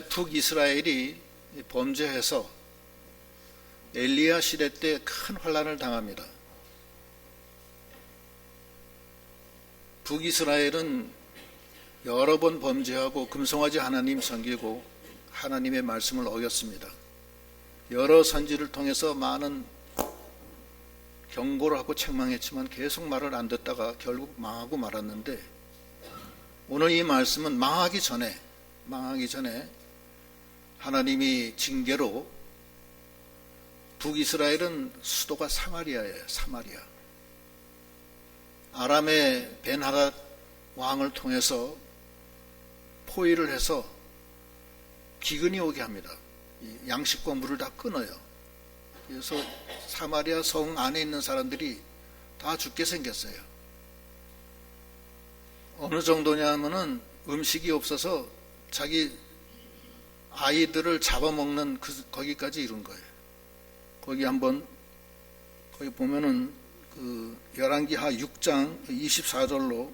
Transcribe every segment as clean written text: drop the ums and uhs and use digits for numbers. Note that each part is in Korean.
북이스라엘이 범죄해서 엘리야 시대 때 큰 환난을 당합니다. 북이스라엘은 여러 번 범죄하고 금송아지 하나님 섬기고 하나님의 말씀을 어겼습니다. 여러 선지를 통해서 많은 경고를 하고 책망했지만 계속 말을 안 듣다가 결국 망하고 말았는데, 오늘 이 말씀은 망하기 전에 하나님이 징계로, 북이스라엘은 수도가 사마리아예요. 사마리아. 아람의 벤하닷 왕을 통해서 포위를 해서 기근이 오게 합니다. 양식과 물을 다 끊어요. 그래서 사마리아 성 안에 있는 사람들이 다 죽게 생겼어요. 어느 정도냐면은 음식이 없어서 자기 아이들을 잡아먹는 거기까지 이룬 거예요. 거기 보면은 열왕기하 6장 24절로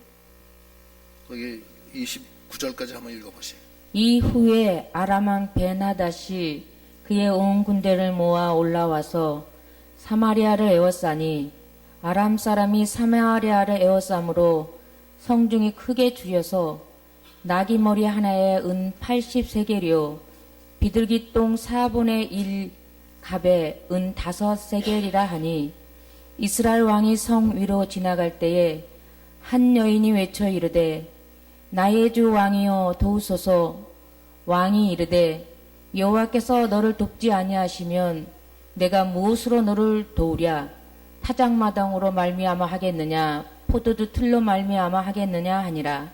거기 29절까지 한번 읽어보세요. 이후에 아람왕 벤하닷이 그의 온 군대를 모아 올라와서 사마리아를 에워싸니, 아람 사람이 사마리아를 에워싸므로 성중이 크게 줄여서 나귀머리 하나에 은 80세겔이요 비둘기똥 4분의 1 갑에 은 5세겔이라 하니, 이스라엘 왕이 성 위로 지나갈 때에 한 여인이 외쳐 이르되 나의 주 왕이여 도우소서. 왕이 이르되 여호와께서 너를 돕지 아니하시면 내가 무엇으로 너를 도우랴? 타작마당으로 말미암아 하겠느냐? 포도주 틀로 말미암아 하겠느냐 하니라.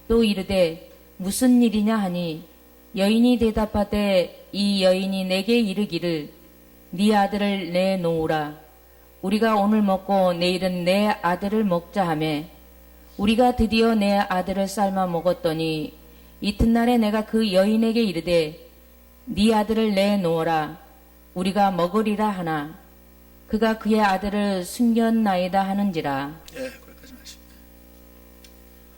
또 이르되 무슨 일이냐 하니, 여인이 대답하되 이 여인이 내게 이르기를 네 아들을 내놓으라. 우리가 오늘 먹고 내일은 내 아들을 먹자 하매, 우리가 드디어 내 아들을 삶아 먹었더니 이튿날에 내가 그 여인에게 이르되 네 아들을 내놓으라. 우리가 먹으리라 하나 그가 그의 아들을 숨겼나이다 하는지라. 예, 거기까지 하십니다.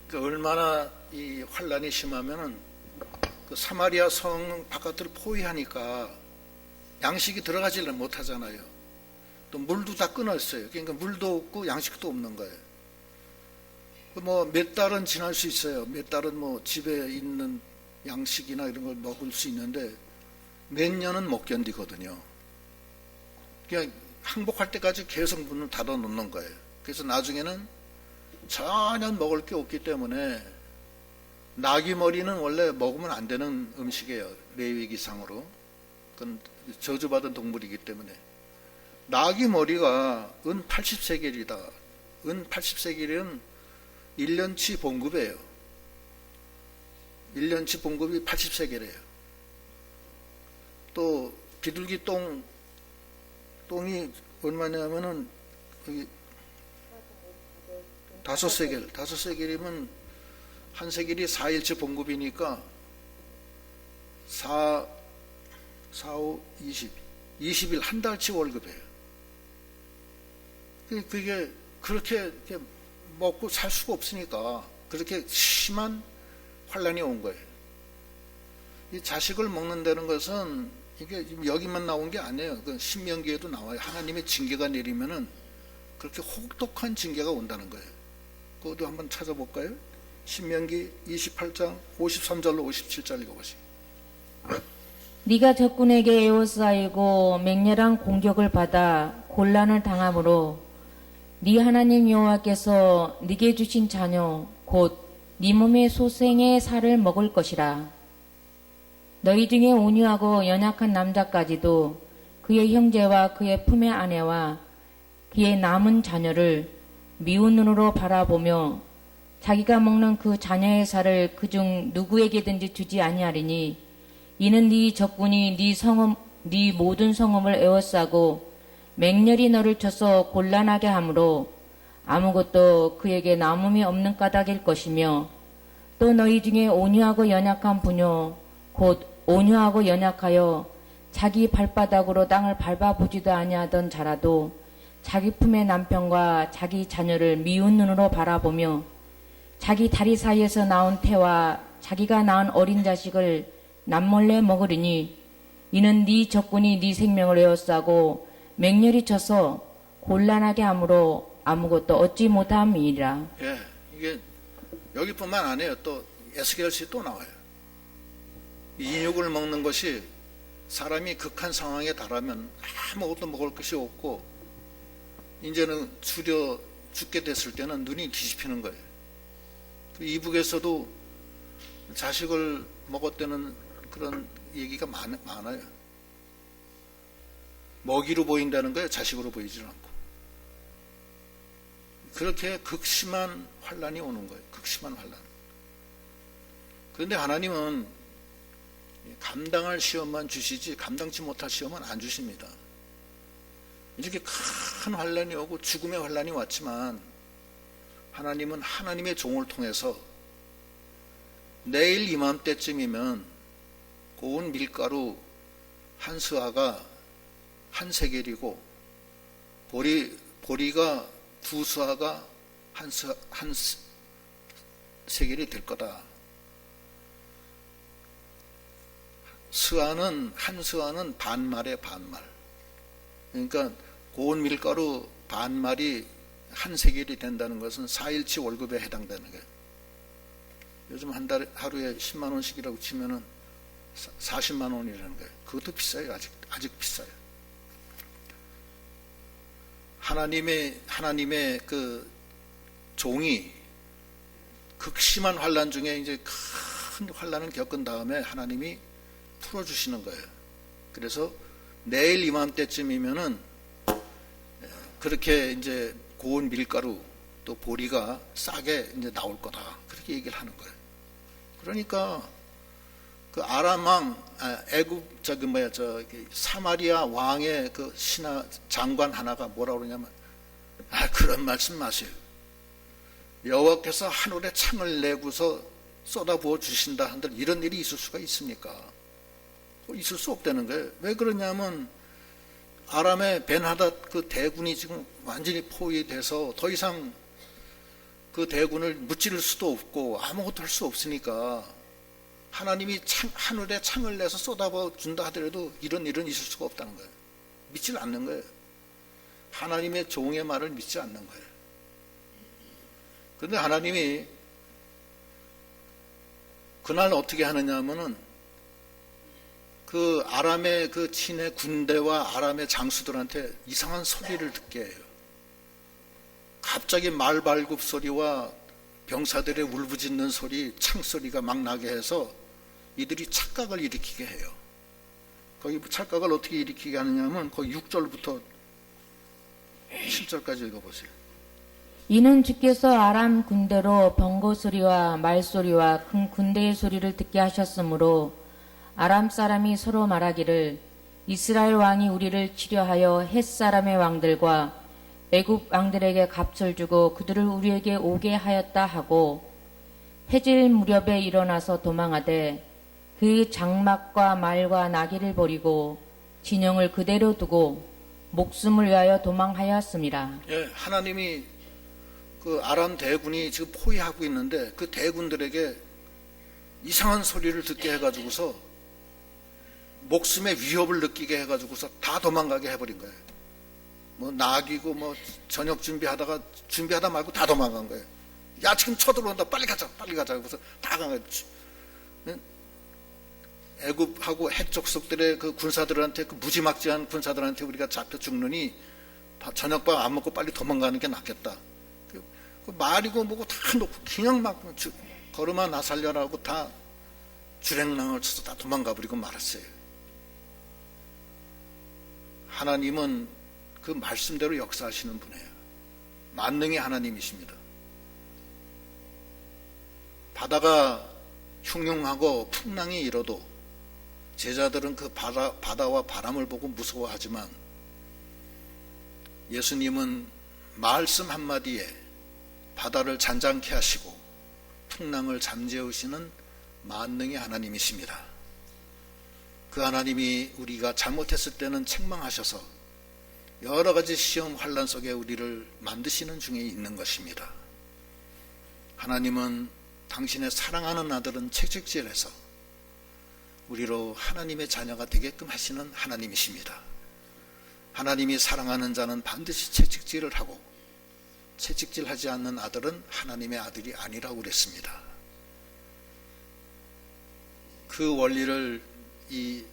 그러니까 얼마나 이 환란이 심하면은 그 사마리아 성 바깥으로 포위하니까 양식이 들어가지를 못하잖아요. 또 물도 다 끊었어요. 그러니까 물도 없고 양식도 없는 거예요. 뭐 몇 달은 지날 수 있어요. 몇 달은 뭐 집에 있는 양식이나 이런 걸 먹을 수 있는데 몇 년은 못 견디거든요. 그냥 항복할 때까지 계속 문을 닫아 놓는 거예요. 그래서 나중에는 전혀 먹을 게 없기 때문에, 나귀 머리는 원래 먹으면 안 되는 음식이에요. 레위기상으로. 그건 저주받은 동물이기 때문에. 나귀 머리가 은 80세겔이다. 은 80세겔은 1년치 봉급이에요. 1년치 봉급이 80세겔이에요. 또 비둘기 똥이 얼마냐면은 여기 5세겔, 5세겔이면 한 세겔이 4일치 봉급이니까 4, 5, 20일 한 달치 월급이에요. 그게 그렇게 먹고 살 수가 없으니까 그렇게 심한 환란이 온 거예요. 이 자식을 먹는다는 것은 이게 여기만 나온 게 아니에요. 그 신명기에도 나와요. 하나님의 징계가 내리면은 그렇게 혹독한 징계가 온다는 거예요. 그것도 한번 찾아볼까요? 신명기 28장 53절로 57절 읽어보세요. 네가 적군에게 에워싸이고 맹렬한 공격을 받아 곤란을 당함으로 네 하나님 여호와께서 네게 주신 자녀 곧 네 몸의 소생의 살을 먹을 것이라. 너희 중에 온유하고 연약한 남자까지도 그의 형제와 그의 품의 아내와 그의 남은 자녀를 미운 눈으로 바라보며 자기가 먹는 그 자녀의 살을 그중 누구에게든지 주지 아니하리니, 이는 네 적군이 네 모든 성읍을 에워싸고 맹렬히 너를 쳐서 곤란하게 하므로 아무것도 그에게 남음이 없는 까닭일 것이며, 또 너희 중에 온유하고 연약한 부녀 곧 온유하고 연약하여 자기 발바닥으로 땅을 밟아보지도 아니하던 자라도 자기 품의 남편과 자기 자녀를 미운 눈으로 바라보며 자기 다리 사이에서 나온 태와 자기가 낳은 어린 자식을 남몰래 먹으리니 이는 네 적군이 네 생명을 에워싸고 맹렬히 쳐서 곤란하게 함으로 아무것도 얻지 못함이니라. 예, 이게 여기뿐만 아니에요. 또 에스겔시 또 나와요. 인육을 먹는 것이 사람이 극한 상황에 달하면 아무것도 먹을 것이 없고 이제는 줄여 죽게 됐을 때는 눈이 뒤집히는 거예요. 이북에서도 자식을 먹었다는 그런 얘기가 많아요. 먹이로 보인다는 거예요. 자식으로 보이지 않고. 그렇게 극심한 환란이 오는 거예요. 극심한 환란. 그런데 하나님은 감당할 시험만 주시지 감당치 못할 시험은 안 주십니다. 이렇게 큰 환란이 오고 죽음의 환란이 왔지만 하나님은 하나님의 종을 통해서 내일 이맘때쯤이면 고운 밀가루 한 스와가 한 세겔이고 보리가 두 스와가 한 세겔이 될 거다. 한 스와는 반말에 반말. 그러니까 고운 밀가루 반말이 한 세겔이 된다는 것은 4일치 월급에 해당되는 거예요. 요즘 한 달에 하루에 10만 원씩이라고 치면은 40만 원이라는 거예요. 그것도 비싸요. 아직 비싸요. 하나님의 그 종이 극심한 환란 중에 이제 큰 환란을 겪은 다음에 하나님이 풀어주시는 거예요. 그래서 내일 이맘때쯤이면은 그렇게 이제 고운 밀가루 또 보리가 싸게 이제 나올 거다. 그렇게 얘기를 하는 거예요. 그러니까 그 아람 왕, 사마리아 왕의 그 신하 장관 하나가 뭐라 그러냐면, 그런 말씀 마세요. 여호와께서 하늘에 창을 내고서 쏟아부어 주신다 한들 이런 일이 있을 수가 있습니까? 있을 수 없다는 거예요. 왜 그러냐면 아람의 벤하닷 그 대군이 지금 완전히 포위돼서 더 이상 그 대군을 무찌를 수도 없고 아무것도 할 수 없으니까 하나님이 하늘에 창을 내서 쏟아부어 준다 하더라도 이런 일은 있을 수가 없다는 거예요. 믿질 않는 거예요. 하나님의 종의 말을 믿지 않는 거예요. 그런데 하나님이 그날 어떻게 하느냐 하면은 그 아람의 그 친의 군대와 아람의 장수들한테 이상한 소리를 듣게 해요. 갑자기 말발굽 소리와 병사들의 울부짖는 소리, 창소리가 막 나게 해서 이들이 착각을 일으키게 해요. 거기 착각을 어떻게 일으키게 하느냐면 거기 6절부터 7절까지 읽어보세요. 이는 주께서 아람 군대로 번거 소리와 말소리와 큰 군대의 소리를 듣게 하셨으므로 아람 사람이 서로 말하기를 이스라엘 왕이 우리를 치려하여 헷 사람의 왕들과 애굽 왕들에게 값을 주고 그들을 우리에게 오게 하였다 하고 해질 무렵에 일어나서 도망하되 그 장막과 말과 나귀를 버리고 진영을 그대로 두고 목숨을 위하여 도망하였습니다. 예, 하나님이 그 아람 대군이 지금 포위하고 있는데 그 대군들에게 이상한 소리를 듣게 해가지고서 목숨의 위협을 느끼게 해가지고서 다 도망가게 해버린 거예요. 뭐 나귀고 뭐 저녁 준비하다 말고 다 도망간 거예요. 야, 지금 쳐들어온다. 빨리 가자. 그래서 다 간 거예요. 애굽하고 핵 족속들의 그 군사들한테, 그 무지막지한 군사들한테 우리가 잡혀 죽느니 저녁밥 안 먹고 빨리 도망가는 게 낫겠다. 그 말이고 뭐고 다 놓고 그냥 막 걸음아 나 살려라고 다 주랭랑을 쳐서 다 도망가 버리고 말았어요. 하나님은 그 말씀대로 역사하시는 분이에요. 만능의 하나님이십니다. 바다가 흉흉하고 풍랑이 일어도 제자들은 그 바다와 바람을 보고 무서워하지만 예수님은 말씀 한마디에 바다를 잔잔케 하시고 풍랑을 잠재우시는 만능의 하나님이십니다. 그 하나님이 우리가 잘못했을 때는 책망하셔서 여러 가지 시험 환란 속에 우리를 만드시는 중에 있는 것입니다. 하나님은 당신의 사랑하는 아들은 채찍질해서 우리로 하나님의 자녀가 되게끔 하시는 하나님이십니다. 하나님이 사랑하는 자는 반드시 채찍질을 하고 채찍질하지 않는 아들은 하나님의 아들이 아니라고 그랬습니다. 그 원리를 이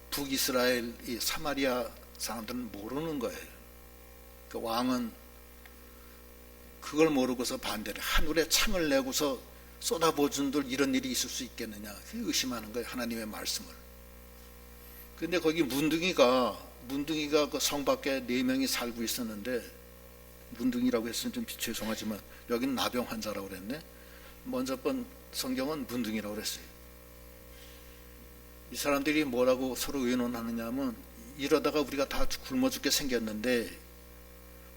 북이스라엘 이 사마리아 사람들은 모르는 거예요. 그 왕은 그걸 모르고서 반대로 하늘에 창을 내고서 쏟아부어준들 이런 일이 있을 수 있겠느냐 의심하는 거예요. 하나님의 말씀을. 근데 거기 문둥이가 그 성 밖에 4명이 살고 있었는데, 문둥이라고 했으면 좀 죄송하지만 여기는 나병 환자라고 그랬네. 먼저 번 성경은 문둥이라고 그랬어요. 이 사람들이 뭐라고 서로 의논하느냐 하면, 이러다가 우리가 다 굶어 죽게 생겼는데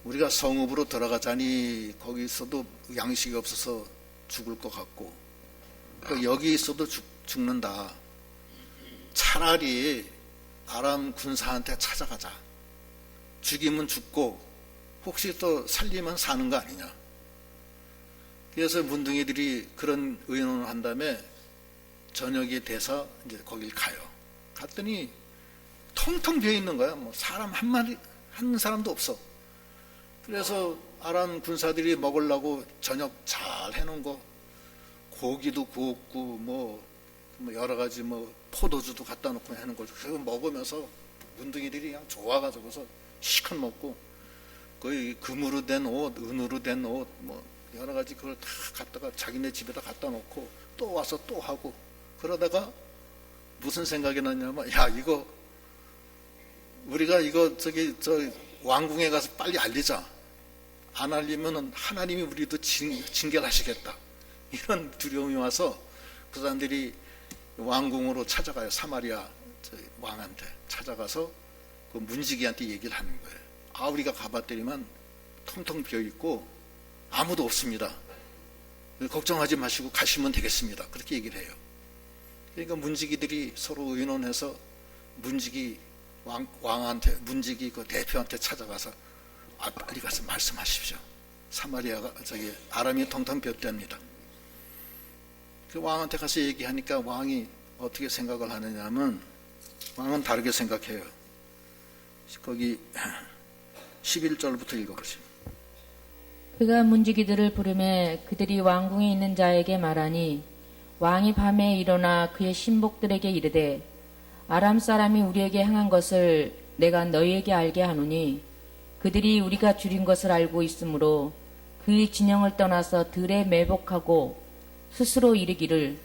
우리가 성읍으로 들어가자니 거기서도 양식이 없어서 죽을 것 같고, 여기 있어도 죽는다. 차라리 아람 군사한테 찾아가자. 죽이면 죽고 혹시 또 살리면 사는 거 아니냐. 그래서 문둥이들이 그런 의논을 한 다음에 저녁이 돼서 이제 거길 가요. 갔더니 텅텅 비어 있는 거야. 뭐 사람 한 사람도 없어. 그래서 아람 군사들이 먹으려고 저녁 잘 해놓은 거, 고기도 구웠고 뭐 여러 가지 뭐 포도주도 갖다 놓고 하는 거죠. 그거 먹으면서 문둥이들이 그냥 좋아가지고서 시컷 먹고, 거의 금으로 된 옷, 은으로 된 옷, 뭐 여러 가지 그걸 다 갖다가 자기네 집에다 갖다 놓고 또 와서 또 하고, 그러다가 무슨 생각이 났냐면, 야, 이거 우리가 이거 저 왕궁에 가서 빨리 알리자. 안 알리면은 하나님이 우리도 징계하시겠다. 이런 두려움이 와서 그 사람들이 왕궁으로 찾아가요. 사마리아 왕한테 찾아가서 그 문지기한테 얘기를 하는 거예요. 아, 우리가 가봤더니만 텅텅 비어 있고 아무도 없습니다. 걱정하지 마시고 가시면 되겠습니다. 그렇게 얘기를 해요. 그러니까 문지기들이 서로 의논해서 문지기 왕한테, 문지기 그 대표한테 찾아가서, 아, 빨리 가서 말씀하십시오. 사마리아가 아람이 텅텅 비었답니다. 그 왕한테 가서 얘기하니까 왕이 어떻게 생각을 하느냐면, 왕은 다르게 생각해요. 거기 11절부터 읽어보시죠. 그가 문지기들을 부르매 그들이 왕궁에 있는 자에게 말하니, 왕이 밤에 일어나 그의 신복들에게 이르되, 아람 사람이 우리에게 행한 것을 내가 너희에게 알게 하노니, 그들이 우리가 줄인 것을 알고 있으므로 그 진영을 떠나서 들에 매복하고 스스로 이르기를,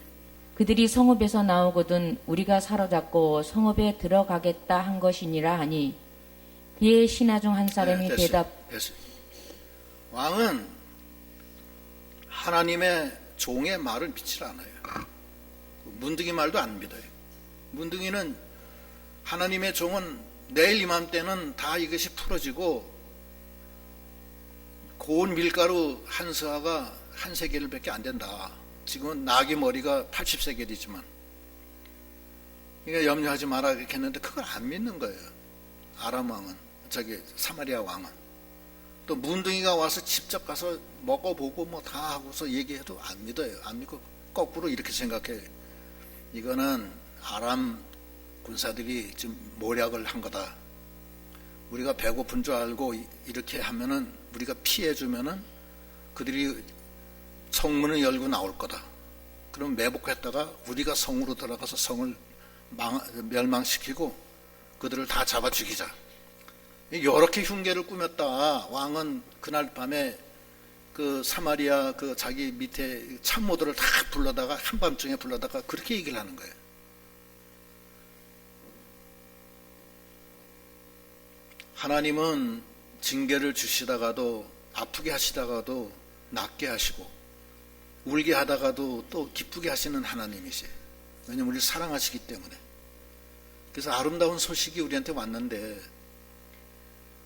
그들이 성읍에서 나오거든 우리가 사로잡고 성읍에 들어가겠다 한 것이니라 하니, 그의 신하 중 한 사람이 됐어요. 왕은 하나님의 종의 말을 믿지 않아요. 문둥이 말도 안 믿어요. 문둥이는, 하나님의 종은 내일 이맘때는 다 이것이 풀어지고 고운 밀가루 한 서화가 한 세겔밖에 안 된다. 지금은 나귀 머리가 80세겔이지만, 그러니까 염려하지 마라 이렇게 했는데 그걸 안 믿는 거예요. 아람 왕은, 사마리아 왕은. 또 문둥이가 와서 직접 가서 먹어보고 뭐 다 하고서 얘기해도 안 믿어요. 안 믿고 거꾸로 이렇게 생각해요. 이거는 아람 군사들이 지금 모략을 한 거다. 우리가 배고픈 줄 알고 이렇게 하면은, 우리가 피해주면은 그들이 성문을 열고 나올 거다. 그럼 매복했다가 우리가 성으로 들어가서 성을 멸망시키고 그들을 다 잡아 죽이자. 이렇게 흉계를 꾸몄다. 왕은 그날 밤에 그 사마리아 그 자기 밑에 참모들을 다 불러다가, 한밤중에 불러다가 그렇게 얘기를 하는 거예요. 하나님은 징계를 주시다가도, 아프게 하시다가도 낫게 하시고, 울게 하다가도 또 기쁘게 하시는 하나님이세요. 왜냐하면 우리를 사랑하시기 때문에. 그래서 아름다운 소식이 우리한테 왔는데,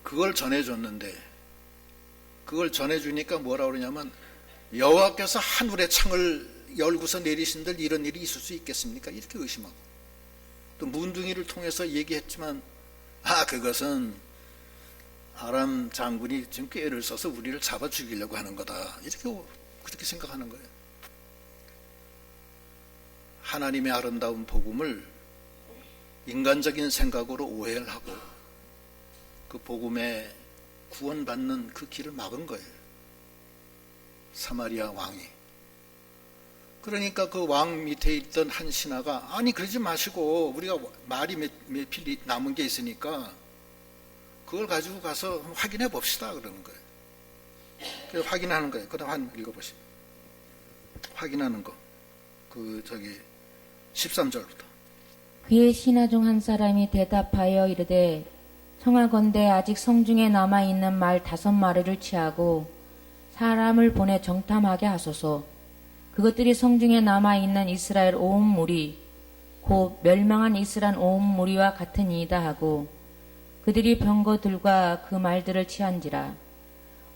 그걸 전해줬는데, 그걸 전해주니까 뭐라 그러냐면, 여호와께서 하늘의 창을 열고서 내리신들 이런 일이 있을 수 있겠습니까? 이렇게 의심하고, 또 문둥이를 통해서 얘기했지만, 그것은 아람 장군이 지금 꾀를 써서 우리를 잡아 죽이려고 하는 거다. 그렇게 생각하는 거예요. 하나님의 아름다운 복음을 인간적인 생각으로 오해를 하고 그 복음에 구원받는 그 길을 막은 거예요. 사마리아 왕이. 그러니까 그 왕 밑에 있던 한 신하가 아니 그러지 마시고 우리가 말이 몇 필 남은 게 있으니까 그걸 가지고 가서 확인해 봅시다 그러는 거예요. 그래서 확인하는 거예요. 그다음 한 읽어보시죠. 확인하는 거. 13절부터. 그의 신하 중 한 사람이 대답하여 이르되 청하건대 아직 성중에 남아있는 말 5마리를 취하고 사람을 보내 정탐하게 하소서. 그것들이 성중에 남아있는 이스라엘 온 무리 곧 멸망한 이스라엘 온 무리와 같으니이다 하고 그들이 병거들과 그 말들을 취한지라.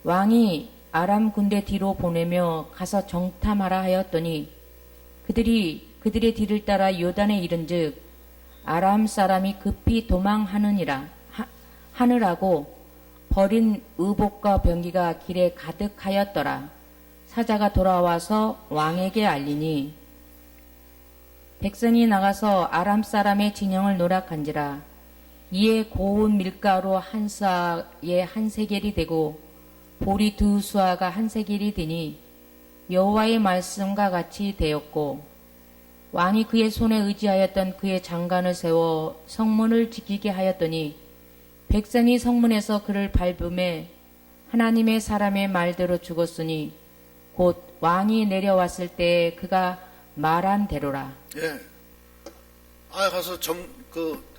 왕이 아람 군대 뒤로 보내며 가서 정탐하라 하였더니 그들의 뒤를 따라 요단에 이른즉 아람 사람이 급히 도망하느니라 하느라고 버린 의복과 병기가 길에 가득하였더라. 사자가 돌아와서 왕에게 알리니 백성이 나가서 아람 사람의 진영을 노략한지라. 이에 고운 밀가루 한 수아에 한 세겔이 되고 보리 2수아가 한 세겔이 되니 여호와의 말씀과 같이 되었고 왕이 그의 손에 의지하였던 그의 장관을 세워 성문을 지키게 하였더니 백성이 성문에서 그를 밟음에 하나님의 사람의 말대로 죽었으니 곧 왕이 내려왔을 때 그가 말한 대로라. 예.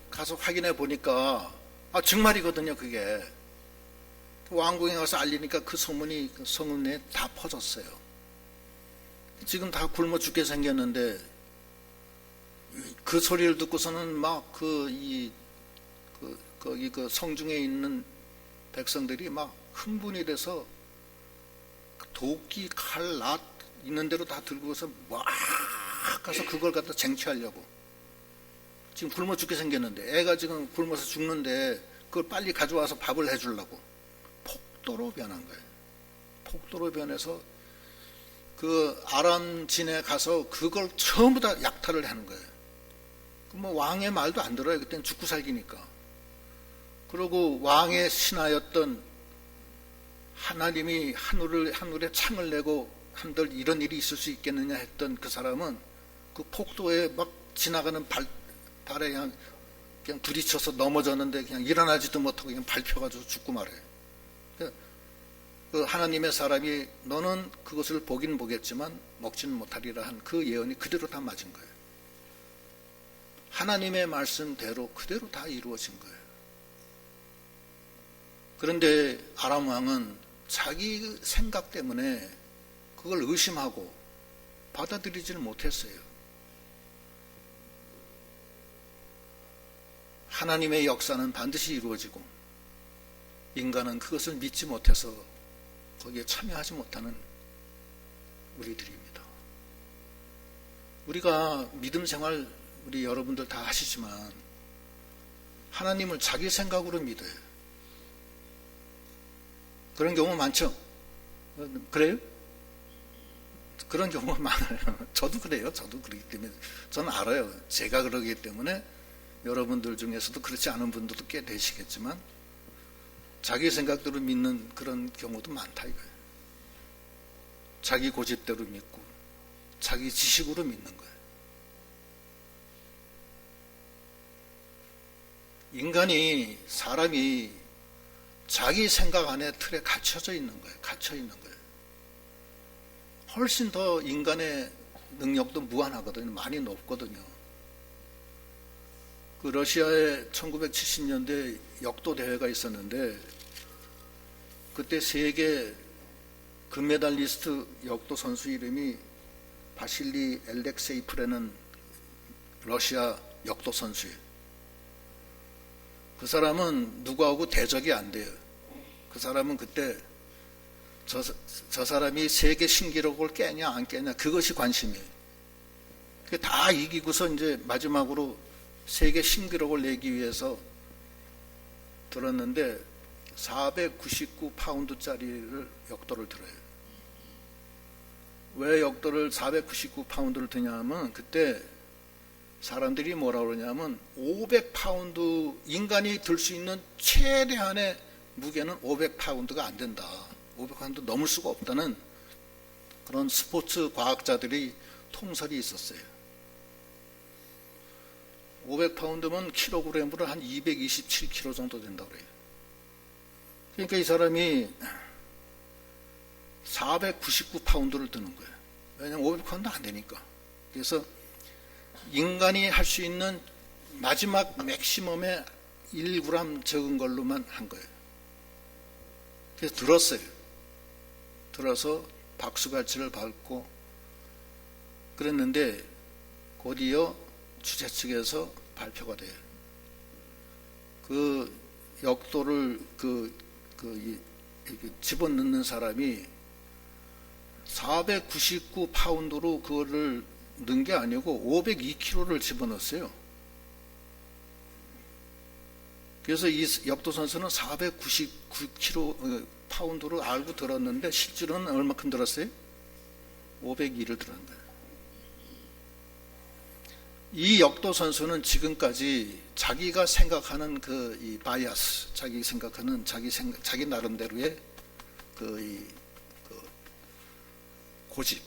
가서 확인해 보니까 정말이거든요. 그게 왕궁에 가서 알리니까 그 소문이 그 성문에 다 퍼졌어요. 지금 다 굶어 죽게 생겼는데 그 소리를 듣고서는 막 거기 그 성중에 있는 백성들이 막 흥분이 돼서 도끼, 칼, 낫 있는 대로 다 들고서 막 가서 그걸 갖다 쟁취하려고. 지금 굶어 죽게 생겼는데 애가 지금 굶어서 죽는데 그걸 빨리 가져와서 밥을 해주려고 폭도로 변한 거예요. 폭도로 변해서 그 아람 진에 가서 그걸 전부 다 약탈을 하는 거예요. 뭐 왕의 말도 안 들어요. 그때는 죽고 살기니까. 그리고 왕의 신하였던 하나님이 하늘에 창을 내고 한들 이런 일이 있을 수 있겠느냐 했던 그 사람은 그 폭도에 막 지나가는 발에 그냥 부딪혀서 넘어졌는데 그냥 일어나지도 못하고 그냥 밟혀가지고 죽고 말아요. 그 하나님의 사람이 너는 그것을 보긴 보겠지만 먹지는 못하리라 한 그 예언이 그대로 다 맞은 거예요. 하나님의 말씀대로 그대로 다 이루어진 거예요. 그런데 아람 왕은 자기 생각 때문에 그걸 의심하고 받아들이지를 못했어요. 하나님의 역사는 반드시 이루어지고 인간은 그것을 믿지 못해서 거기에 참여하지 못하는 우리들입니다. 우리가 믿음 생활 우리 여러분들 다 하시지만 하나님을 자기 생각으로 믿어요. 그런 경우 많죠? 그래요? 그런 경우가 많아요. 저도 그래요. 저도 그렇기 때문에 저는 알아요. 제가 그러기 때문에 여러분들 중에서도 그렇지 않은 분들도 꽤 되시겠지만 자기 생각대로 믿는 그런 경우도 많다 이거예요. 자기 고집대로 믿고 자기 지식으로 믿는 거예요. 사람이 자기 생각 안에 틀에 갇혀져 있는 거예요. 갇혀 있는 거예요. 훨씬 더 인간의 능력도 무한하거든요. 많이 높거든요. 그 러시아에 1970년대 역도 대회가 있었는데 그때 세계 금메달리스트 역도 선수 이름이 바실리 엘렉세이프라는 러시아 역도 선수예요. 그 사람은 누구하고 대적이 안 돼요. 그 사람은 그때 저 사람이 세계 신기록을 깨냐 안 깨냐 그것이 관심이에요. 다 이기고서 이제 마지막으로 세계 신기록을 내기 위해서 들었는데 499파운드짜리를 역도를 들어요. 왜 역도를 499파운드를 드냐 하면 그때 사람들이 뭐라 그러냐면 500파운드, 인간이 들 수 있는 최대한의 무게는 500파운드가 안 된다. 500파운드 넘을 수가 없다는 그런 스포츠 과학자들이 통설이 있었어요. 500파운드면 킬로그램으로 한 227kg 정도 된다고 그래요. 그러니까 이 사람이 499파운드를 드는 거예요. 왜냐하면 500파운드 안 되니까. 그래서 인간이 할 수 있는 마지막 맥시멈에 1g 적은 걸로만 한 거예요. 그래서 들었어요. 들어서 박수갈채를 받고 그랬는데 곧이어 주최 측에서 발표가 돼요. 그 역도를 집어넣는 사람이 499파운드로 그거를 넣은 게 아니고 502kg를 집어넣었어요. 그래서 이 역도 선수는 499kg 파운드로 알고 들었는데 실제로는 얼마큼 들었어요? 502를 들은 거예요. 이 역도 선수는 지금까지 자기가 생각하는 이 바이아스, 자기 생각하는 자기 나름대로의 고집.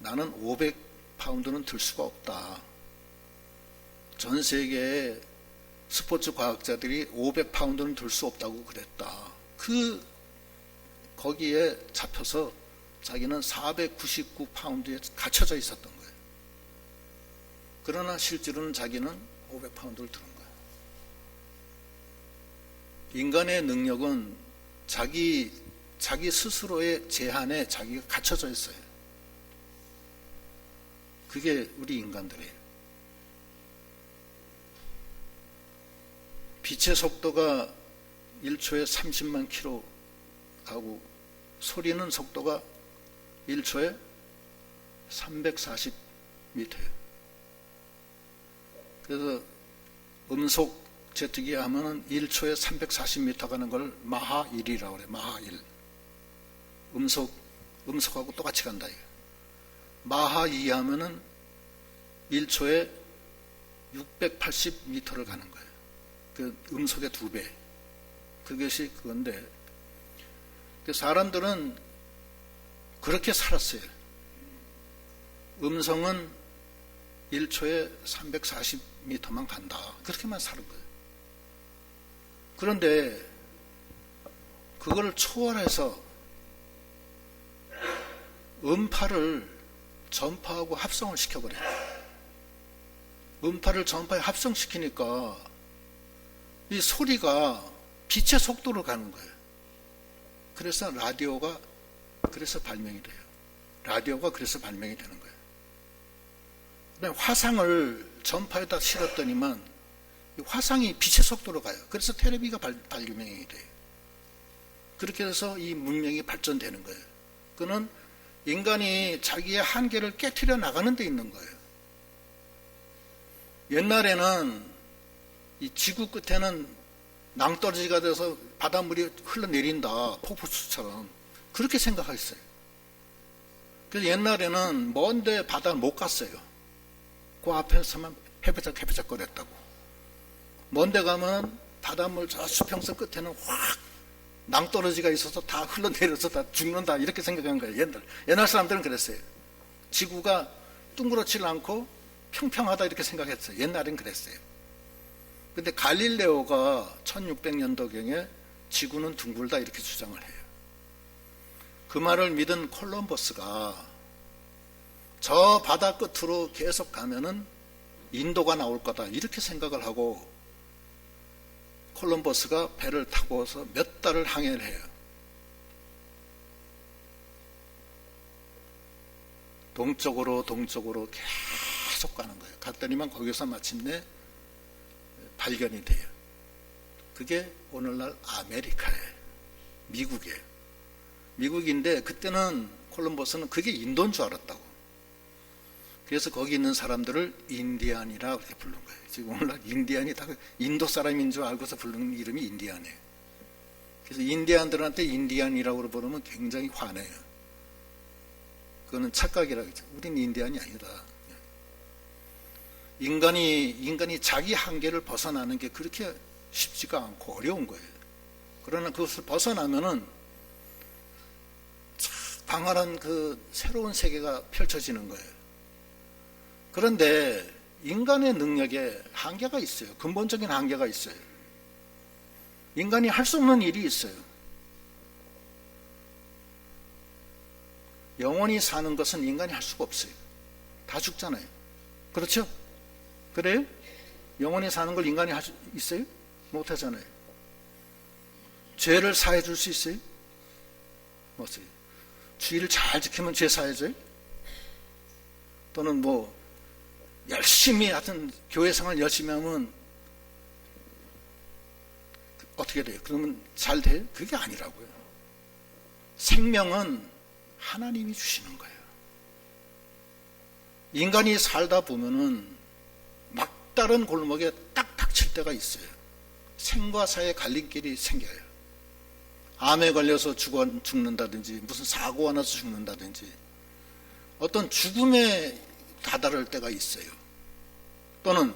나는 500파운드는 들 수가 없다. 전 세계의 스포츠 과학자들이 500파운드는 들 수 없다고 그랬다. 거기에 잡혀서 자기는 499파운드에 갇혀져 있었던 거예요. 그러나 실제로는 자기는 500파운드를 들은 거예요. 인간의 능력은 자기 스스로의 제한에 자기가 갇혀져 있어요. 그게 우리 인간들이에요. 빛의 속도가 1초에 30만 킬로 가고 소리는 속도가 1초에 340m예요. 그래서 음속 제트기 하면은 1초에 340m 가는 걸 마하 1이라고 그래요. 마하 1. 음속하고 똑같이 간다. 이거. 마하 2 하면은 1초에 680m를 가는 거예요. 그 음속의 2배. 그것이 그건데, 사람들은 그렇게 살았어요. 음성은 1초에 340m만 간다. 그렇게만 사는 거예요. 그런데 그걸 초월해서 음파를 전파하고 합성을 시켜버려요. 음파를 전파에 합성시키니까 이 소리가 빛의 속도로 가는 거예요. 그래서 라디오가 그래서 발명이 돼요. 라디오가 그래서 발명이 되는 거예요. 그다음에 화상을 전파에다 실었더니만 화상이 빛의 속도로 가요. 그래서 텔레비가 발명이 돼요. 그렇게 해서 이 문명이 발전되는 거예요. 그는 인간이 자기의 한계를 깨트려 나가는 데 있는 거예요. 옛날에는 이 지구 끝에는 낭떠러지가 돼서 바닷물이 흘러내린다. 폭포수처럼. 그렇게 생각했어요. 그래서 옛날에는 먼데 바다를 못 갔어요. 그 앞에서만 해배작 거렸다고. 먼데 가면 바닷물 저 수평선 끝에는 확 낭떠러지가 있어서 다 흘러내려서 다 죽는다. 이렇게 생각한 거예요. 옛날 사람들은 그랬어요. 지구가 둥그렇지 않고 평평하다 이렇게 생각했어요. 옛날엔 그랬어요. 근데 갈릴레오가 1600년도경에 지구는 둥글다 이렇게 주장을 해요. 그 말을 믿은 콜럼버스가 저 바다 끝으로 계속 가면은 인도가 나올 거다 이렇게 생각을 하고 콜럼버스가 배를 타고서 몇 달을 항해를 해요. 동쪽으로 계속 가는 거예요. 갔더니만 거기서 마침내 발견이 돼요. 그게 오늘날 아메리카예요. 미국이에요. 미국인데 그때는 콜럼버스는 그게 인도인 줄 알았다고. 그래서 거기 있는 사람들을 인디안이라 그렇게 부른 거예요. 지금 오늘날 인디안이 다 인도 사람인 줄 알고서 부르는 이름이 인디안이에요. 그래서 인디안들한테 인디안이라고 부르면 굉장히 화내요. 그거는 착각이라고 했죠. 우린 인디안이 아니다. 인간이 자기 한계를 벗어나는 게 그렇게 쉽지가 않고 어려운 거예요. 그러나 그것을 벗어나면은 방활한 그 새로운 세계가 펼쳐지는 거예요. 그런데 인간의 능력에 한계가 있어요. 근본적인 한계가 있어요. 인간이 할 수 없는 일이 있어요. 영원히 사는 것은 인간이 할 수가 없어요. 다 죽잖아요. 그렇죠? 그래요? 영원히 사는 걸 인간이 할 수 있어요? 못하잖아요. 죄를 사해 줄 수 있어요? 없어요. 주의를 잘 지키면 죄 사해져요? 또는 뭐 열심히 하여튼 교회 생활 열심히 하면 어떻게 돼요? 그러면 잘 돼요? 그게 아니라고요. 생명은 하나님이 주시는 거예요. 인간이 살다 보면은 막다른 골목에 딱 닥칠 때가 있어요. 생과 사의 갈림길이 생겨요. 암에 걸려서 죽는다든지 무슨 사고가 나서 죽는다든지 어떤 죽음에 다다를 때가 있어요. 또는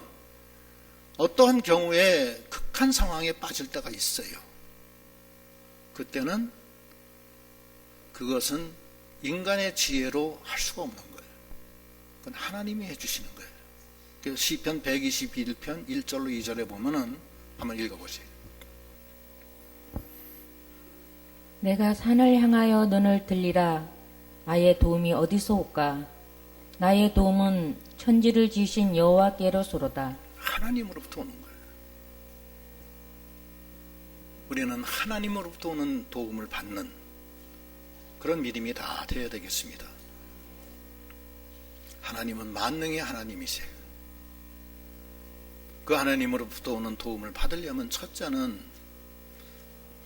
어떠한 경우에 극한 상황에 빠질 때가 있어요. 그때는 그것은 인간의 지혜로 할 수가 없는 거예요. 그건 하나님이 해주시는 거예요. 그래서 시편 121편 1절로 2절에 보면은 한번 읽어보세요. 내가 산을 향하여 눈을 들리라. 나의 도움이 어디서 올까? 나의 도움은 천지를 지으신 여호와께로소로다. 하나님으로부터 오는 거예요. 우리는 하나님으로부터 오는 도움을 받는 그런 믿음이 다 되어야 되겠습니다. 하나님은 만능의 하나님이세요. 그 하나님으로부터 오는 도움을 받으려면 첫째는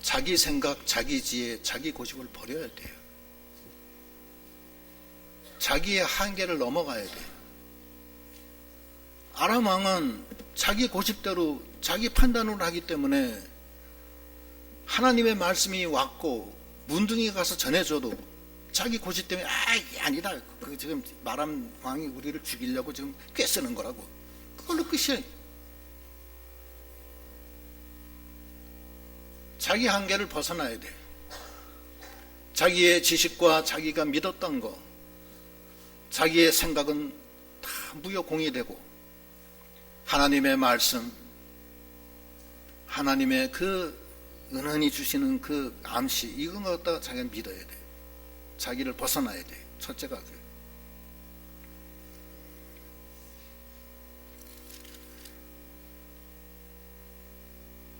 자기 생각, 자기 지혜, 자기 고집을 버려야 돼요. 자기의 한계를 넘어가야 돼요. 아람 왕은 자기 고집대로 자기 판단으로 하기 때문에 하나님의 말씀이 왔고 문둥이가 가서 전해줘도 자기 고집 때문에 아니다. 그 지금 아람 왕이 우리를 죽이려고 지금 꿰쓰는 거라고. 그걸로 끝이에요. 자기 한계를 벗어나야 돼. 자기의 지식과 자기가 믿었던 거, 자기의 생각은 다 무효공이 되고 하나님의 말씀, 하나님의 그 은은히 주시는 그 암시, 이건 갖다가 자기가 믿어야 돼. 자기를 벗어나야 돼. 첫째가 그래요.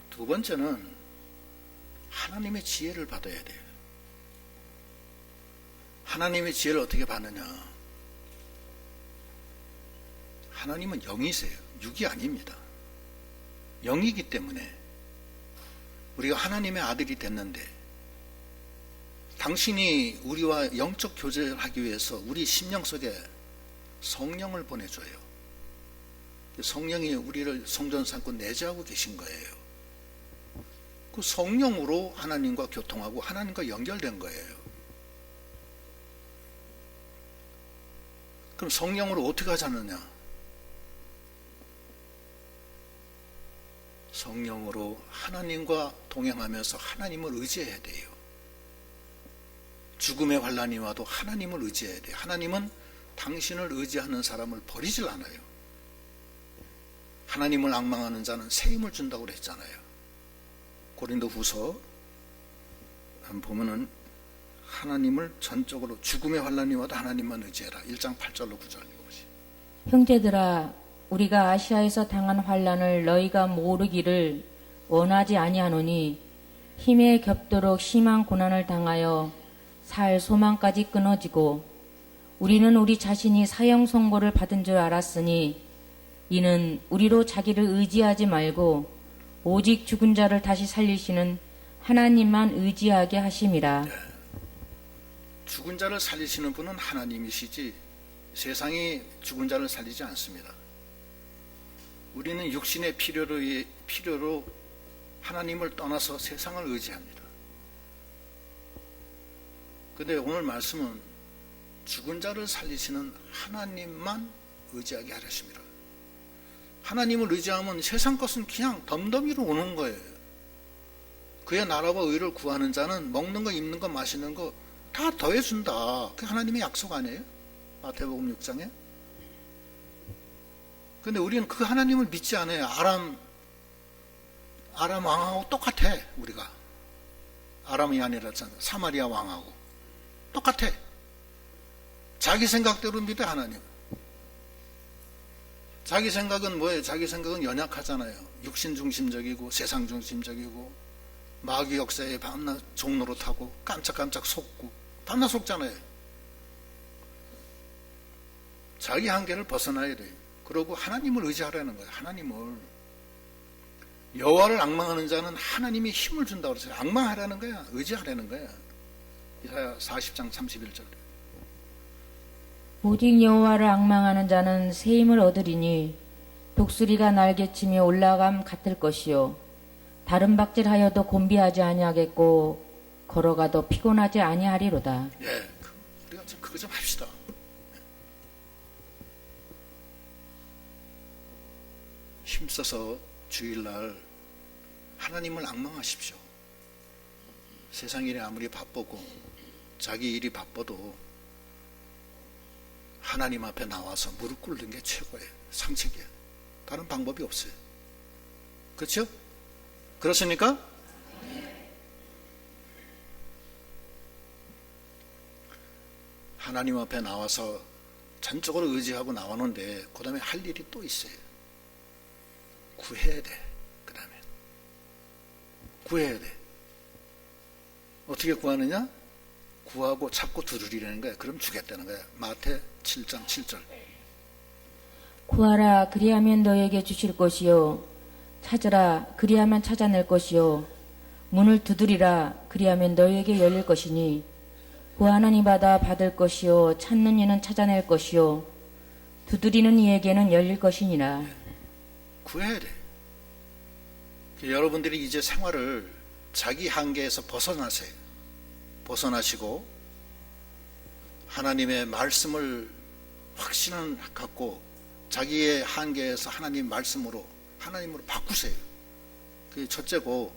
두 번째는 하나님의 지혜를 받아야 돼요. 하나님의 지혜를 어떻게 받느냐? 하나님은 영이세요. 육이 아닙니다. 영이기 때문에 우리가 하나님의 아들이 됐는데 당신이 우리와 영적 교제를 하기 위해서 우리 심령 속에 성령을 보내줘요. 성령이 우리를 성전 삼고 내재하고 계신 거예요. 그 성령으로 하나님과 교통하고 하나님과 연결된 거예요. 그럼 성령으로 어떻게 하자느냐? 성령으로 하나님과 동행하면서 하나님을 의지해야 돼요. 죽음의 환난이 와도 하나님을 의지해야 돼요. 하나님은 당신을 의지하는 사람을 버리질 않아요. 하나님을 앙망하는 자는 새 힘을 준다고 그랬잖아요. 고린도후서 보면은 하나님을 전적으로 죽음의 환난이 와도 하나님만 의지해라. 1장 8절로 9절 읽어보세요. 형제들아, 우리가 아시아에서 당한 환난을 너희가 모르기를 원하지 아니하노니 힘에 겹도록 심한 고난을 당하여 살 소망까지 끊어지고 우리는 우리 자신이 사형 선고를 받은 줄 알았으니 이는 우리로 자기를 의지하지 말고 오직 죽은 자를 다시 살리시는 하나님만 의지하게 하심이라. 네. 죽은 자를 살리시는 분은 하나님이시지 세상이 죽은 자를 살리지 않습니다. 우리는 육신의 필요로 하나님을 떠나서 세상을 의지합니다. 그런데 오늘 말씀은 죽은 자를 살리시는 하나님만 의지하게 하셨습니다. 하나님을 의지하면 세상 것은 그냥 덤덤이로 오는 거예요. 그의 나라와 의를 구하는 자는 먹는 거, 입는 거, 마시는 거 다 더해준다. 그게 하나님의 약속 아니에요? 마태복음 6장에. 근데 우리는 그 하나님을 믿지 않아요. 아람 왕하고 똑같아. 우리가 아람이 아니라 사마리아 왕하고 똑같아. 자기 생각대로 믿어. 하나님 자기 생각은 뭐예요? 자기 생각은 연약하잖아요. 육신 중심적이고 세상 중심적이고 마귀 역사에 밤낮 종노릇하고 깜짝깜짝 속고 밤낮 속잖아요. 자기 한계를 벗어나야 돼요. 그러고 하나님을 의지하라는 거예요. 하나님을. 여호와를 앙망하는 자는 하나님이 힘을 준다고 그랬어요. 앙망하라는 거야. 의지하라는 거야. 이사야 40장 31절. 오직 여호와를 앙망하는 자는 새 힘을 얻으리니 독수리가 날개치며 올라감 같을 것이요 다른 박질하여도 곤비하지 아니하겠고 걸어가도 피곤하지 아니하리로다. 예, 우리가 그거 좀 합시다. 힘써서 주일날 하나님을 앙망하십시오. 세상 일이 아무리 바쁘고 자기 일이 바빠도 하나님 앞에 나와서 무릎 꿇는 게 최고예요. 상책이에요. 다른 방법이 없어요. 그렇죠? 그렇습니까? 하나님 앞에 나와서 전적으로 의지하고 나오는데 그 다음에 할 일이 또 있어요. 구해야 돼. 그 다음에 구해야 돼. 어떻게 구하느냐? 구하고 찾고 두드리라는 거야. 그럼 주겠다는 거야. 마태 7장 7절. 구하라 그리하면 너에게 주실 것이요 찾으라 그리하면 찾아낼 것이요 문을 두드리라 그리하면 너에게 열릴 것이니 구하는 이마다 받을 것이요 찾는 이는 찾아낼 것이요 두드리는 이에게는 열릴 것이니라. 구해야 돼. 여러분들이 이제 생활을 자기 한계에서 벗어나세요. 벗어나시고 하나님의 말씀을 확신을 갖고 자기의 한계에서 하나님 말씀으로 하나님으로 바꾸세요. 그게 첫째고,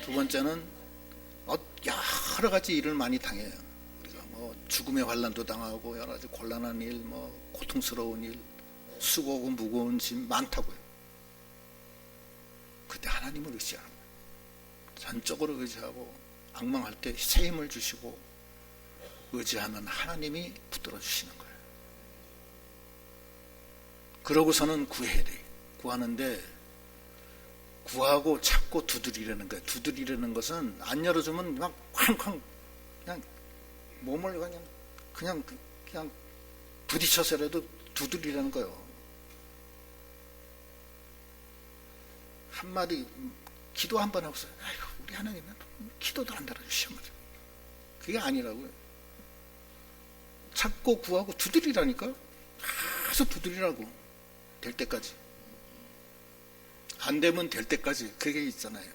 두 번째는 여러 가지 일을 많이 당해요. 우리가 뭐 죽음의 환난도 당하고 여러 가지 곤란한 일, 뭐 고통스러운 일, 수고하고 무거운 짐 많다고요. 그때 하나님을 의지하는 거예요. 전적으로 의지하고 앙망할 때 새 힘을 주시고 의지하면 하나님이 붙들어 주시는 거예요. 그러고서는 구해야 돼요. 구하는데 구하고 찾고 두드리려는 거예요. 두드리려는 것은 안 열어주면 막 쾅쾅 그냥 몸을 그냥 부딪혀서라도 두드리려는 거예요. 한마디 기도 한 번 하고서 아이고 우리 하나님은 기도도 안 들어주시면 그게 아니라고요. 찾고 구하고 두드리라니까. 계속 두드리라고. 될 때까지. 안 되면 될 때까지. 그게 있잖아요.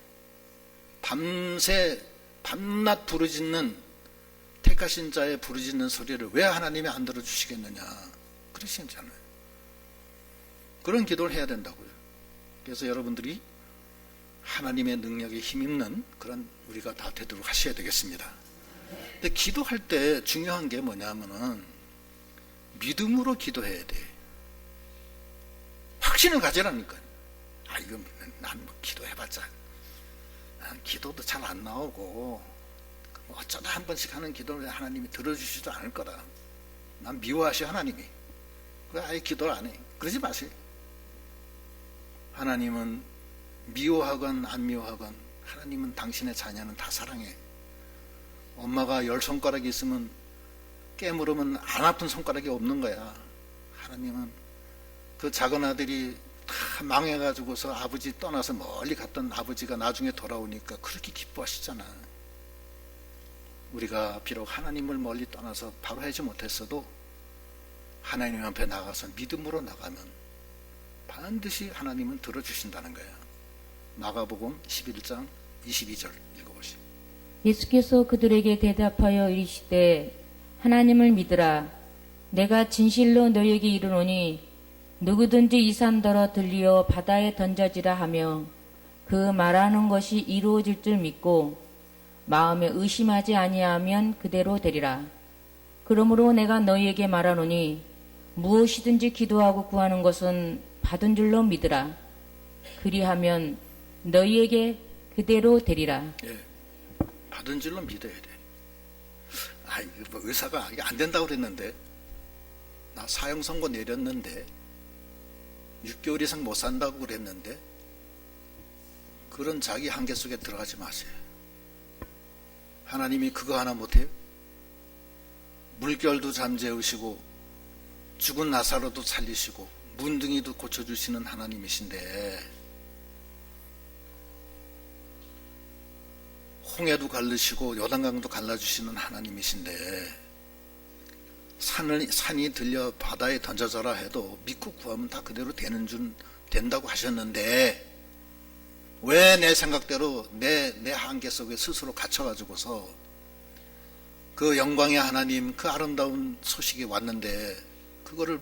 밤낮 부르짖는 택하신 자의 부르짖는 소리를 왜 하나님이 안 들어주시겠느냐. 그러시잖아요. 그런 기도를 해야 된다고요. 그래서 여러분들이 하나님의 능력에 힘입는 그런 우리가 다 되도록 하셔야 되겠습니다. 근데 기도할 때 중요한 게 뭐냐면은 믿음으로 기도해야 돼. 확신을 가지라니까요. 이거 난 뭐 기도해봤자 기도도 잘 안 나오고 어쩌다 한 번씩 하는 기도를 하나님이 들어주시지도 않을 거다. 난 미워하셔 하나님이. 그래 아예 기도를 안 해. 그러지 마세요. 하나님은 미워하건 안 미워하건 하나님은 당신의 자녀는 다 사랑해. 엄마가 10손가락이 있으면 깨물으면 안 아픈 손가락이 없는 거야. 하나님은 그 작은 아들이 다 망해가지고서 아버지 떠나서 멀리 갔던 아버지가 나중에 돌아오니까 그렇게 기뻐하시잖아. 우리가 비록 하나님을 멀리 떠나서 바로 하지 못했어도 하나님 앞에 나가서 믿음으로 나가면 반드시 하나님은 들어주신다는 거야. 마가복음 11장 22절 읽어보시오. 예수께서 그들에게 대답하여 이르시되 하나님을 믿으라. 내가 진실로 너희에게 이르노니 누구든지 이 산더러 들리어 바다에 던져지라 하며 그 말하는 것이 이루어질 줄 믿고 마음에 의심하지 아니하면 그대로 되리라. 그러므로 내가 너희에게 말하노니 무엇이든지 기도하고 구하는 것은 받은 줄로 믿으라. 그리하면 너희에게 그대로 되리라. 예, 받은 줄로 믿어야 돼. 아, 이거 뭐 의사가 이게 안 된다고 그랬는데, 나 사형 선고 내렸는데 6개월 이상 못 산다고 그랬는데, 그런 자기 한계 속에 들어가지 마세요. 하나님이 그거 하나 못해요? 물결도 잠재우시고 죽은 나사로도 살리시고 문둥이도 고쳐주시는 하나님이신데, 홍해도 갈르시고 요단강도 갈라주시는 하나님이신데, 산이 들려 바다에 던져져라 해도 믿고 구하면 다 그대로 된다고 하셨는데, 왜 내 생각대로 내 한계 속에 스스로 갇혀가지고서 그 영광의 하나님, 그 아름다운 소식이 왔는데 그거를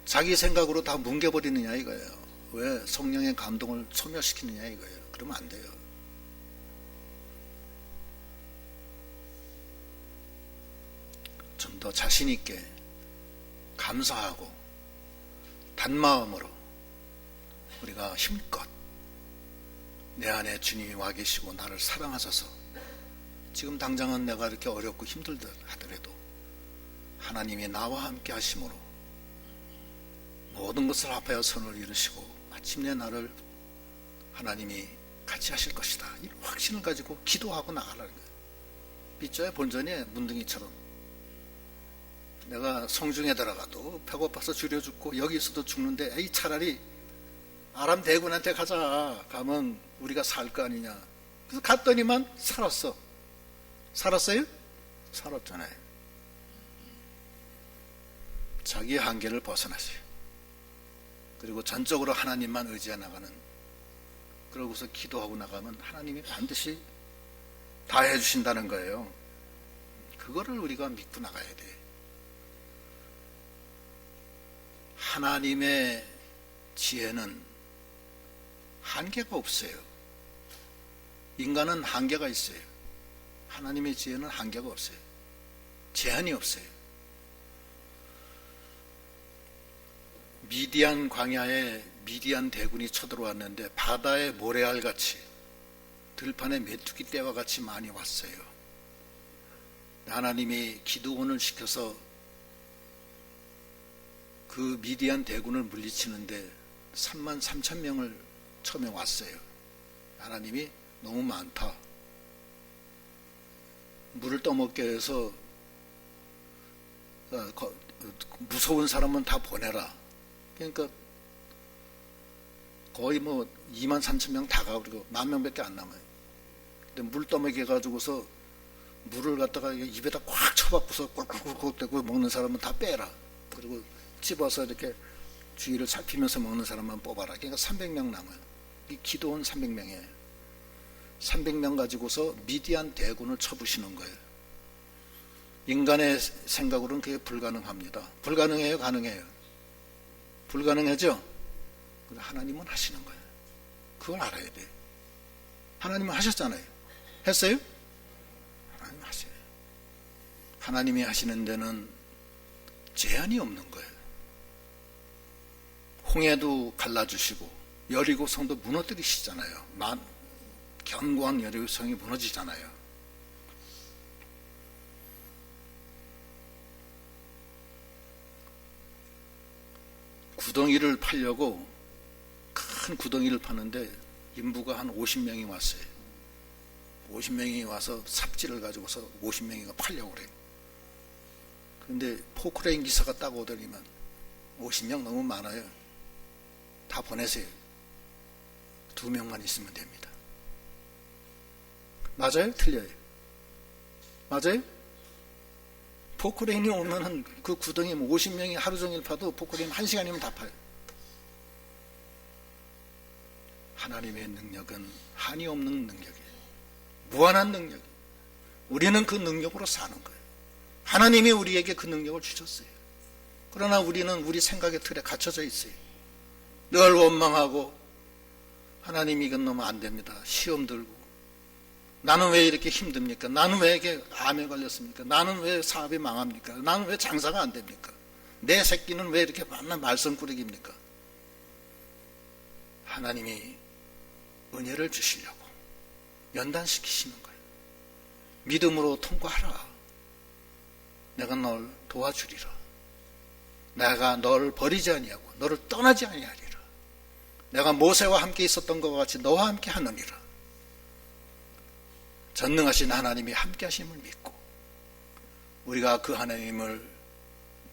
자기 생각으로 다 뭉개버리느냐 이거예요. 왜 성령의 감동을 소멸시키느냐 이거예요. 그러면 안 돼요. 좀 더 자신 있게 감사하고 단마음으로 우리가 힘껏 내 안에 주님이 와 계시고 나를 사랑하셔서, 지금 당장은 내가 이렇게 어렵고 힘들다 하더라도 하나님이 나와 함께 하심으로 모든 것을 합하여 선을 이루시고 마침내 나를 하나님이 같이 하실 것이다, 이런 확신을 가지고 기도하고 나가라는 거예요. 빗자의 본전에 문둥이처럼 내가 성중에 들어가도 배고파서 줄여 죽고 여기서도 죽는데, 에이 차라리 아람 대군한테 가자. 가면 우리가 살 거 아니냐. 그래서 갔더니만 살았어. 살았어요? 살았잖아요. 자기의 한계를 벗어나세요. 그리고 전적으로 하나님만 의지해 나가는, 그러고서 기도하고 나가면 하나님이 반드시 다 해주신다는 거예요. 그거를 우리가 믿고 나가야 돼. 하나님의 지혜는 한계가 없어요. 인간은 한계가 있어요. 하나님의 지혜는 한계가 없어요. 제한이 없어요. 미디안 광야에 미디안 대군이 쳐들어왔는데 바다의 모래알같이, 들판에 메뚜기 떼와 같이 많이 왔어요. 하나님이 기드온을 시켜서 그 미디안 대군을 물리치는데 33,000명을 처음에 왔어요. 하나님이 너무 많다, 물을 떠먹게 해서 무서운 사람은 다 보내라. 그러니까 거의 뭐 23,000명 다 가고, 그리고 10,000명밖에 안 남아요. 근데 물 떠먹게 해가지고서 물을 갖다가 입에다 꽉 쳐박고서 꿀꿀꿀 대고 먹는 사람은 다 빼라. 그리고 집어서 이렇게 주위를 살피면서 먹는 사람만 뽑아라. 그러니까 300명 남아요. 이 기도원 300명이에요. 300명 가지고서 미디안 대군을 쳐부시는 거예요. 인간의 생각으로는 그게 불가능합니다. 불가능해요? 가능해요? 불가능하죠? 하나님은 하시는 거예요. 그걸 알아야 돼. 하나님은 하셨잖아요. 했어요? 하나님 하세요. 하나님이 하시는 데는 제한이 없는 거예요. 홍해도 갈라주시고 여리고성도 무너뜨리시잖아요. 견고한 여리고성이 무너지잖아요. 구덩이를 파려고 큰 구덩이를 파는데 인부가 한 50명이 왔어요. 50명이 와서 삽질을 가지고서 50명이가 파려고 그래요. 그런데 포크레인 기사가 딱 오더니만 50명 너무 많아요. 다 보내세요. 2명만 있으면 됩니다. 맞아요? 틀려요? 맞아요? 포크레인이 오면은 그 구덩이 50명이 하루 종일 파도 포크레인 1시간이면 다 파요. 하나님의 능력은 한이 없는 능력이에요. 무한한 능력이에요. 우리는 그 능력으로 사는 거예요. 하나님이 우리에게 그 능력을 주셨어요. 그러나 우리는 우리 생각의 틀에 갇혀져 있어요. 늘 원망하고 하나님 이건 너무 안 됩니다. 시험 들고 나는 왜 이렇게 힘듭니까? 나는 왜 이렇게 암에 걸렸습니까? 나는 왜 사업이 망합니까? 나는 왜 장사가 안 됩니까? 내 새끼는 왜 이렇게 만나 말썽꾸러기입니까? 하나님이 은혜를 주시려고 연단시키시는 거예요. 믿음으로 통과하라. 내가 널 도와주리라. 내가 너를 버리지 아니하고 너를 떠나지 아니하리라. 내가 모세와 함께 있었던 것과 같이 너와 함께 하느니라. 전능하신 하나님이 함께 하심을 믿고 우리가 그 하나님을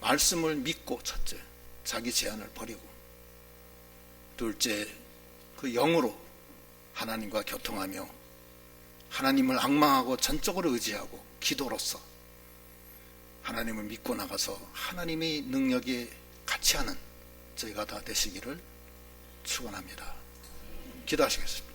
말씀을 믿고 첫째 자기 제한을 버리고 둘째 그 영으로 하나님과 교통하며 하나님을 앙망하고 전적으로 의지하고 기도로서 하나님을 믿고 나가서 하나님의 능력에 같이 하는 저희가 다 되시기를 축원합니다. 기도하시겠습니다.